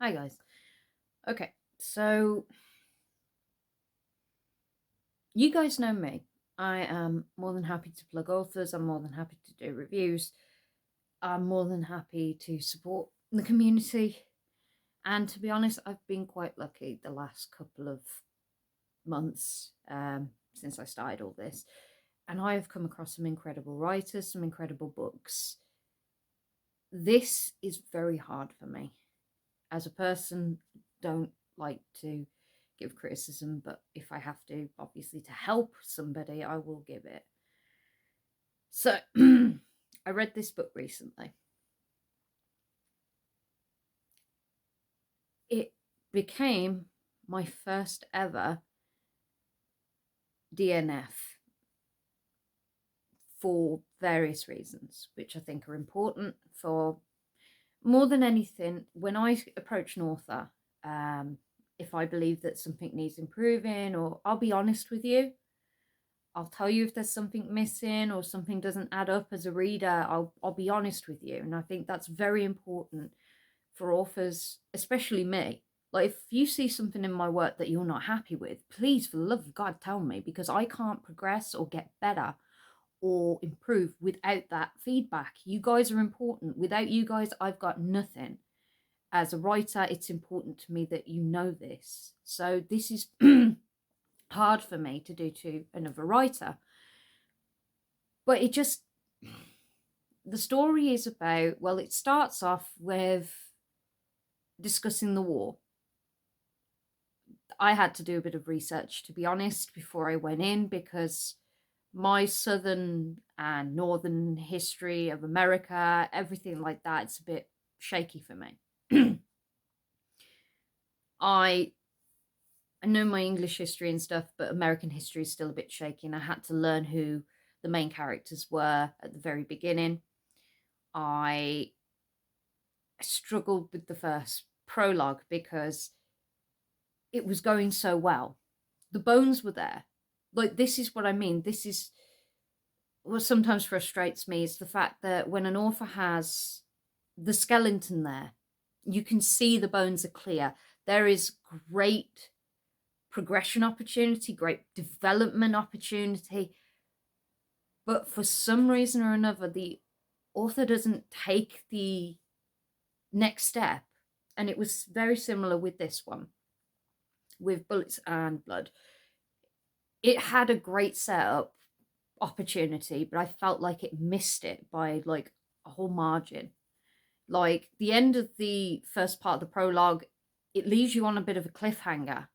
Hi guys. Okay, so you guys know me. I am more than happy to plug authors. I'm more than happy to do reviews. I'm more than happy to support the community. And to be honest, I've been quite lucky the last couple of months since I started all this. And I have come across some incredible writers, some incredible books. This is very hard for me. As a person, don't like to give criticism, but if I have to, obviously, to help somebody, I will give it. So, I read this book recently. It became my first ever DNF for various reasons, which I think are important. For more than anything, when I approach an author, if I believe that something needs improving, or I'll be honest with you, I'll tell you if there's something missing or something doesn't add up as a reader. I'll be honest with you. And I think that's very important for authors, especially me. Like, if you see something in my work that you're not happy with, please, for the love of God, tell me, because I can't progress or get better or improve without that feedback. You guys are important. Without you guys, I've got nothing. As a writer, it's important to me that you know this. So this is hard for me to do to another writer. But it just, the story is about, well, it starts off with discussing the war. I had to do a bit of research, to be honest, before I went in, because my southern and northern history of America, everything like that, it's a bit shaky for me. I know my English history and stuff, but American history is still a bit shaky, and I had to learn who the main characters were at the very beginning. I struggled with the first prologue because it was going so well. The bones were there. Like, this is what I mean. This is what sometimes frustrates me, is the fact that when an author has the skeleton there, you can see the bones are clear. There is great progression opportunity, great development opportunity. But for some reason or another, the author doesn't take the next step. And it was very similar with this one, with Bullets and Blood. It had a great setup opportunity, but I felt like it missed it by like a whole margin. Like, the end of the first part of the prologue, it leaves you on a bit of a cliffhanger.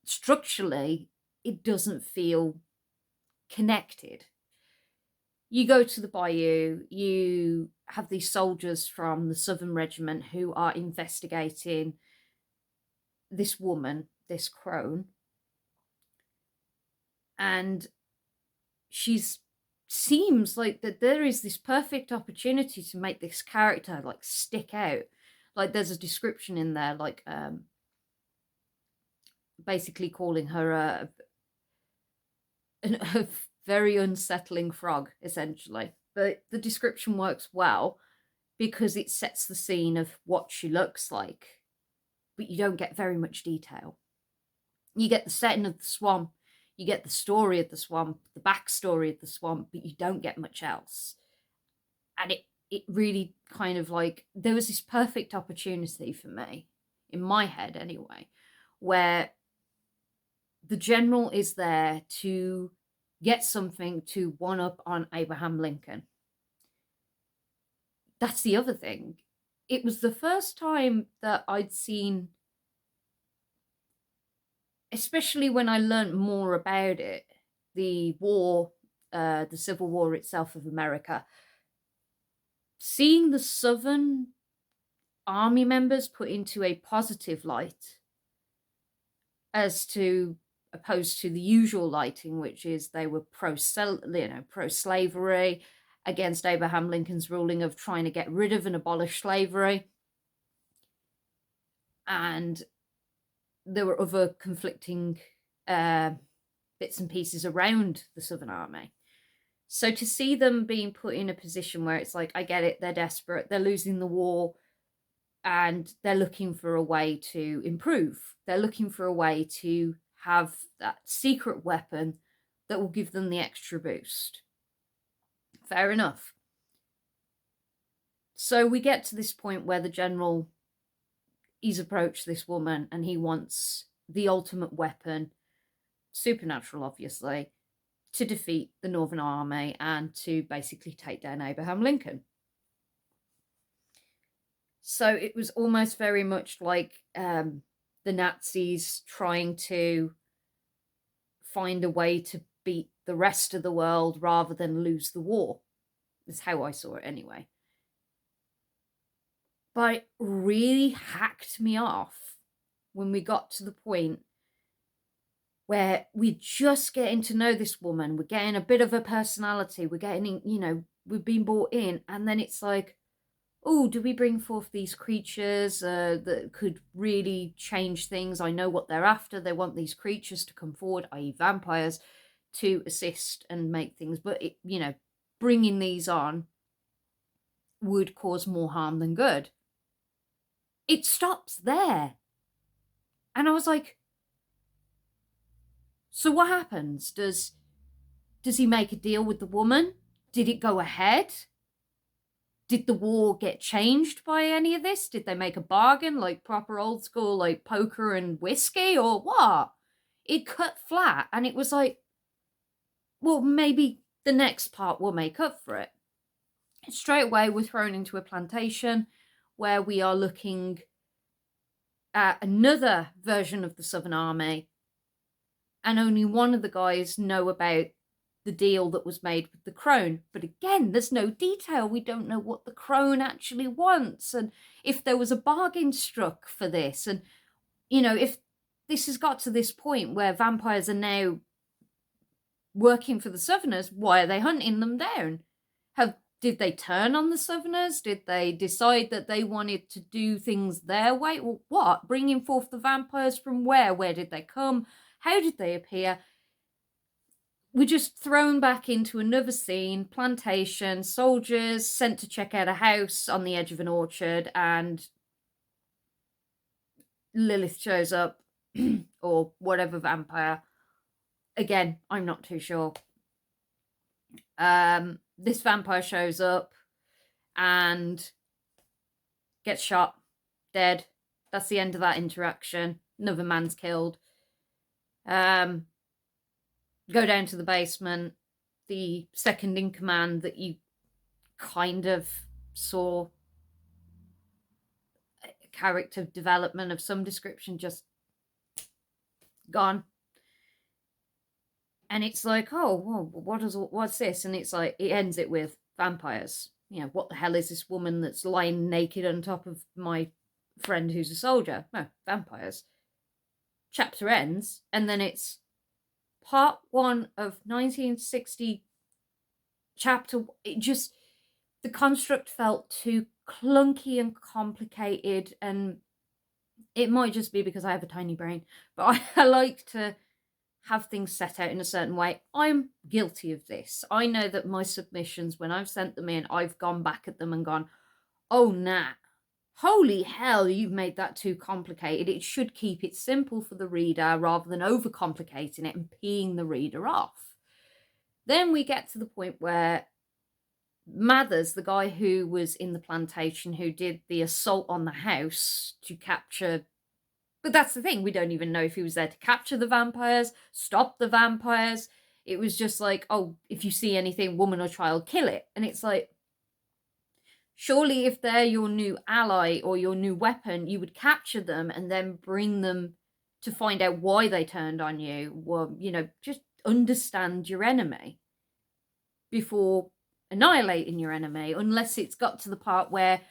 Structurally, it doesn't feel connected. You go to the Bayou, you have these soldiers from the Southern Regiment who are investigating this woman, this crone, and she's seems like that there is this perfect opportunity to make this character like stick out. Like, there's a description in there, like basically calling her a very unsettling frog, essentially. But the description works well because it sets the scene of what she looks like, but you don't get very much detail. You get the setting of the swamp, you get the story of the swamp, the backstory of the swamp, but you don't get much else. And it really kind of like, there was this perfect opportunity for me, in my head anyway, where the general is there to get something to one up on Abraham Lincoln. That's the other thing. It was the first time that I'd seen, especially when I learned more about it, the war, the Civil War itself of America, seeing the Southern army members put into a positive light, as to opposed to the usual lighting, which is they were pro-slavery, against Abraham Lincoln's ruling of trying to get rid of and abolish slavery. And there were other conflicting bits and pieces around the Southern Army. So to see them being put in a position where it's like, I get it, they're desperate, they're losing the war, and they're looking for a way to improve. They're looking for a way to have that secret weapon that will give them the extra boost. Fair enough. So we get to this point where the general, he's approached this woman and he wants the ultimate weapon, supernatural obviously, to defeat the Northern Army and to basically take down Abraham Lincoln. So it was almost very much like the Nazis trying to find a way to beat the rest of the world rather than lose the war. That's how I saw it anyway. But it really hacked me off when we got to the point where we're just getting to know this woman. We're getting a bit of her personality. We're getting, you know, we've been brought in. And then it's like, oh, do we bring forth these creatures that could really change things? I know what they're after. They want these creatures to come forward, i.e. vampires, to assist and make things. But, it, you know, bringing these on would cause more harm than good. It stops there. And I was like, so what happens? Does he make a deal with the woman? Did it go ahead? Did the war get changed by any of this? Did they make a bargain, like proper old school, like poker and whiskey, or what? It cut flat, and it was like, well, maybe the next part will make up for it. Straight away, we're thrown into a plantation where we are looking at another version of the Southern Army, and only one of the guys know about the deal that was made with the crone. But again, there's no detail. We don't know what the crone actually wants, and if there was a bargain struck for this. And, you know, if this has got to this point where vampires are now working for the Southerners, why are they hunting them down? Did they turn on the Southerners? Did they decide that they wanted to do things their way? Or what? Bringing forth the vampires from where? Where did they come? How did they appear? We're just thrown back into another scene, plantation, soldiers sent to check out a house on the edge of an orchard, and Lilith shows up, or whatever vampire. Again, I'm not too sure. This vampire shows up and gets shot, dead. That's the end of that interaction. Another man's killed. Go down to the basement. The second in command that you kind of saw a character development of some description, just gone. And it's like, oh, well, what's this? And it's like, it ends it with vampires. You know, what the hell is this woman that's lying naked on top of my friend who's a soldier? No, vampires. Chapter ends, and then it's part 1 of 1960 chapter. It just, the construct felt too clunky and complicated, and it might just be because I have a tiny brain, but I like to have things set out in a certain way. I'm guilty of this. I know that my submissions, when I've sent them in, I've gone back at them and gone, oh, Nat, holy hell, you've made that too complicated. It should keep it simple for the reader rather than overcomplicating it and peeing the reader off. Then we get to the point where Mathers, the guy who was in the plantation who did the assault on the house to capture, but that's the thing, we don't even know if he was there to capture the vampires, stop the vampires. It was just like, oh, if you see anything, woman or child, kill it. And it's like, surely if they're your new ally or your new weapon, you would capture them and then bring them to find out why they turned on you. Well, you know, just understand your enemy before annihilating your enemy, unless it's got to the part where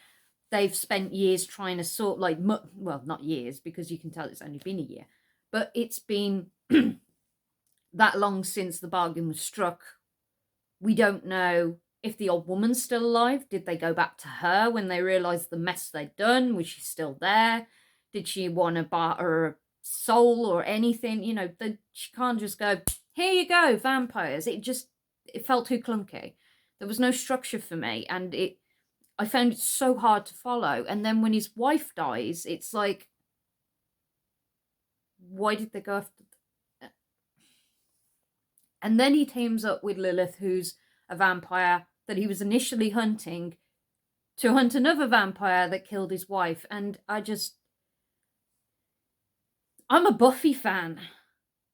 they've spent years trying to sort, like, well, not years, because you can tell it's only been a year, but it's been that long since the bargain was struck. We don't know if the old woman's still alive. Did they go back to her when they realised the mess they'd done? Was she still there? Did she want to barter a soul or anything? You know, she can't just go, here you go, vampires. It felt too clunky. There was no structure for me, and I found it so hard to follow. And then when his wife dies, it's like, why did they go after? And then he teams up with Lilith, who's a vampire that he was initially hunting, to hunt another vampire that killed his wife. And I'm a Buffy fan.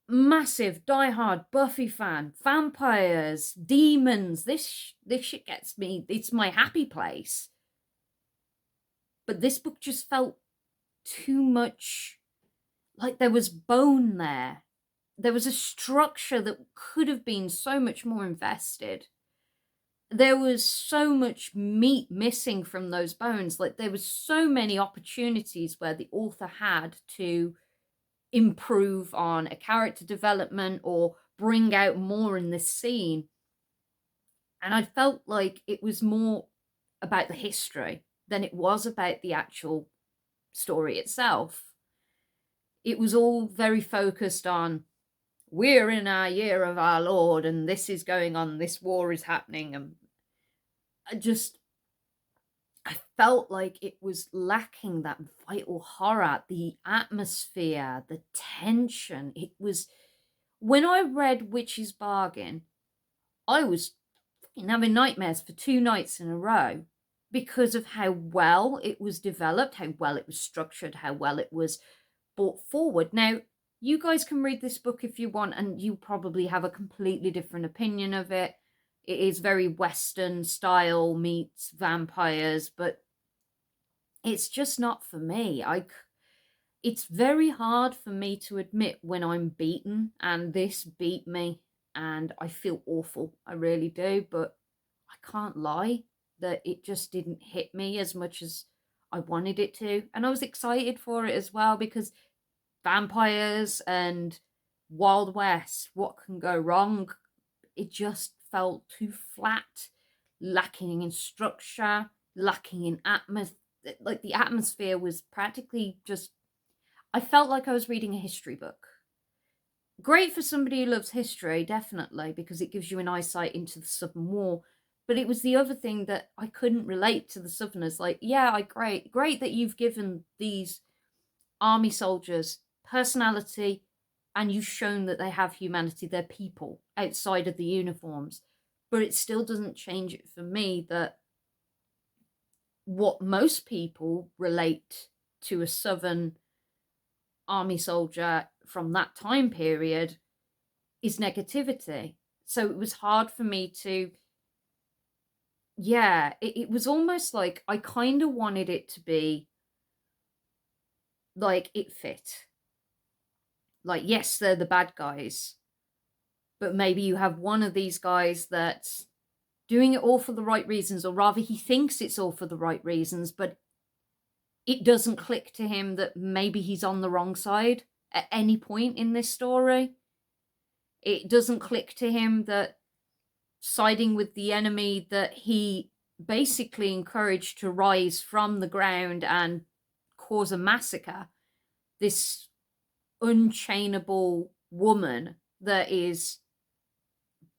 Massive, diehard Buffy fan. Vampires, demons, this shit gets me. It's my happy place. But this book just felt too much like there was bone there. There was a structure that could have been so much more invested. There was so much meat missing from those bones. Like, there was so many opportunities where the author had to improve on a character development or bring out more in this scene. And I felt like it was more about the history than it was about the actual story itself. It was all very focused on, we're in our year of our Lord and this is going on, this war is happening. And I felt like it was lacking that vital horror, the atmosphere, the tension. It was, when I read Witch's Bargain, I was having nightmares for 2 nights in a row because of how well it was developed, how well it was structured, how well it was brought forward. Now, you guys can read this book if you want, and you probably have a completely different opinion of it. It is very Western style meets vampires, but it's just not for me. It's very hard for me to admit when I'm beaten, and this beat me, and I feel awful. I really do, but I can't lie that it just didn't hit me as much as I wanted it to. And I was excited for it as well, because vampires and Wild West, what can go wrong? It just felt too flat, lacking in structure, lacking in atmosphere. Like, the atmosphere was practically just, I felt like I was reading a history book. Great for somebody who loves history, definitely, because it gives you an eyesight into the Southern War. But it was the other thing that I couldn't relate to the Southerners. Like, yeah, great that you've given these army soldiers personality and you've shown that they have humanity. They're people outside of the uniforms. But it still doesn't change it for me that what most people relate to a Southern army soldier from that time period is negativity. So it was hard for me to, it was almost like I kind of wanted it to be like it fit. Like, yes, they're the bad guys, but maybe you have one of these guys that's doing it all for the right reasons, or rather he thinks it's all for the right reasons, but it doesn't click to him that maybe he's on the wrong side at any point in this story. It doesn't click to him that siding with the enemy that he basically encouraged to rise from the ground and cause a massacre, this unchainable woman that is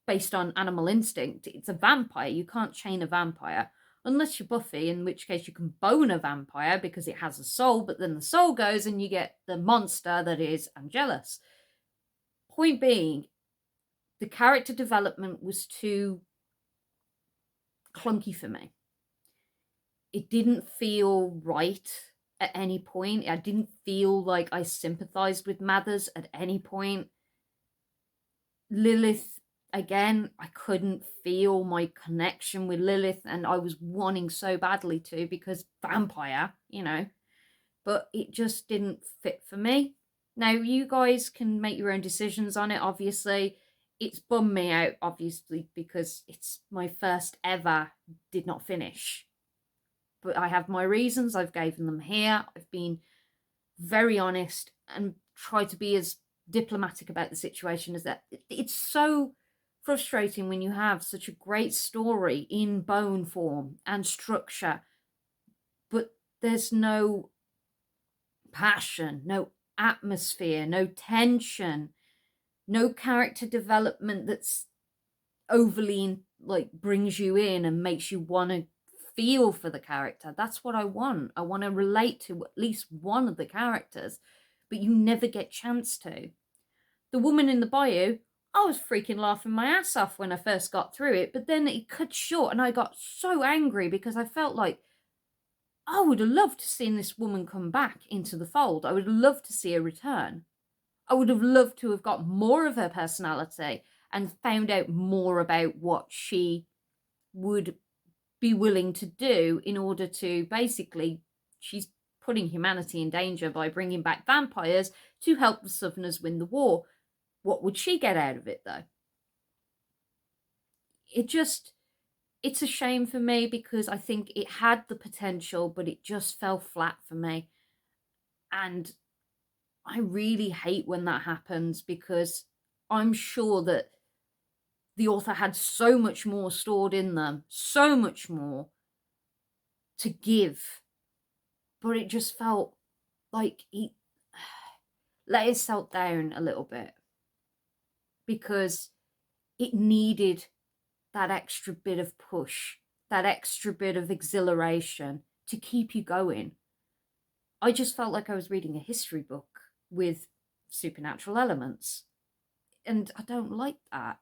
based on animal instinct. It's a vampire. You can't chain a vampire unless you're Buffy, in which case you can bone a vampire because it has a soul, but then the soul goes and you get the monster that is Angelus. Point being, the character development was too clunky for me. It didn't feel right at any point. I didn't feel like I sympathized with Mathers at any point. Lilith, again, I couldn't feel my connection with Lilith, and I was wanting so badly to, because vampire, but it just didn't fit for me. Now, you guys can make your own decisions on it, obviously. It's bummed me out, obviously, because it's my first ever did not finish. But I have my reasons. I've given them here. I've been very honest and tried to be as diplomatic about the situation as that. It's so frustrating when you have such a great story in bone form and structure, but there's no passion, no atmosphere, no tension, no character development that's overly like brings you in and makes you want to feel for the character. That's what I want. I want to relate to at least one of the characters, but you never get chance to. The woman in the Bayou, I was freaking laughing my ass off when I first got through it, but then it cut short and I got so angry because I felt like I would have loved to see this woman come back into the fold. I would have loved to see her return. I would have loved to have got more of her personality and found out more about what she would be willing to do in order to basically, she's putting humanity in danger by bringing back vampires to help the Southerners win the war. What would she get out of it, though? It's a shame for me because I think it had the potential, but it just fell flat for me. And I really hate when that happens because I'm sure that the author had so much more stored in them, so much more to give, but it just felt like he let itself down a little bit because it needed that extra bit of push, that extra bit of exhilaration to keep you going. I just felt like I was reading a history book with supernatural elements, and I don't like that.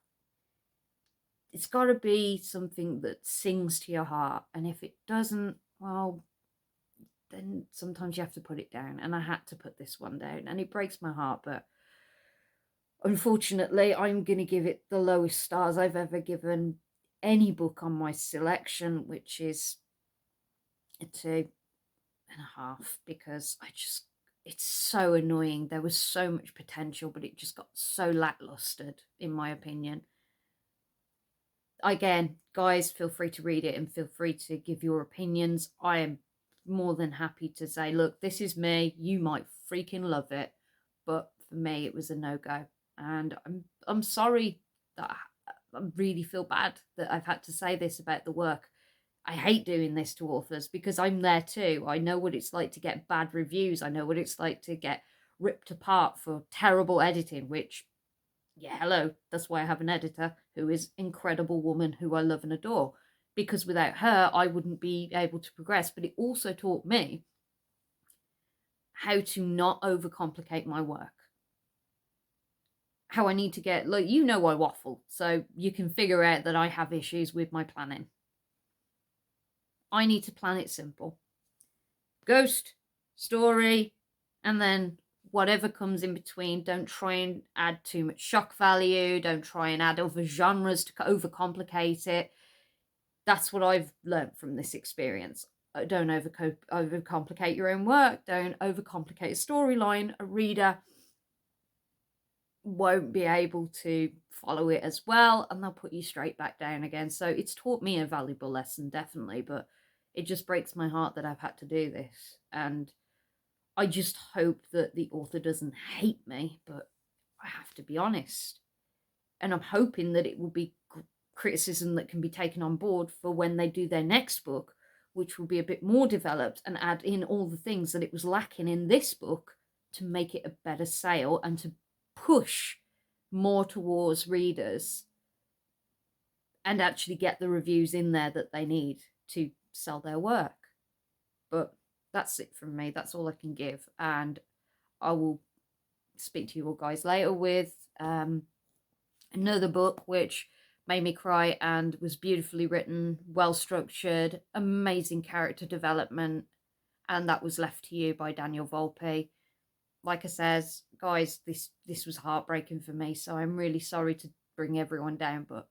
It's got to be something that sings to your heart, and if it doesn't, well, then sometimes you have to put it down, and I had to put this one down, and it breaks my heart, but unfortunately I'm going to give it the lowest stars I've ever given any book on my selection, which is a 2.5, because it's so annoying. There was so much potential, but it just got so lackluster, in my opinion. Again, guys, feel free to read it and feel free to give your opinions. I am more than happy to say, look, this is me. You might freaking love it, but for me, it was a no-go. And I'm sorry that I really feel bad that I've had to say this about the work. I hate doing this to authors because I'm there too. I know what it's like to get bad reviews. I know what it's like to get ripped apart for terrible editing, which, yeah, hello, that's why I have an editor who is an incredible woman who I love and adore, because without her I wouldn't be able to progress. But it also taught me how to not overcomplicate my work, how I need to get, like, you know, I waffle, so you can figure out that I have issues with my planning. I need to plan it simple. Ghost, story, and then whatever comes in between. Don't try and add too much shock value. Don't try and add other genres to overcomplicate it. That's what I've learned from this experience. Don't overcomplicate your own work. Don't overcomplicate a storyline. A reader won't be able to follow it as well, and they'll put you straight back down again. So it's taught me a valuable lesson, definitely, but it just breaks my heart that I've had to do this. And I just hope that the author doesn't hate me, but I have to be honest. And I'm hoping that it will be criticism that can be taken on board for when they do their next book, which will be a bit more developed and add in all the things that it was lacking in this book to make it a better sale and to push more towards readers and actually get the reviews in there that they need to sell their work. But that's it from me. That's all I can give, and I will speak to you all guys later with another book which made me cry and was beautifully written, well structured, amazing character development, and that was Left to You by Daniel Volpe. Like I says, guys, this was heartbreaking for me, so I'm really sorry to bring everyone down, but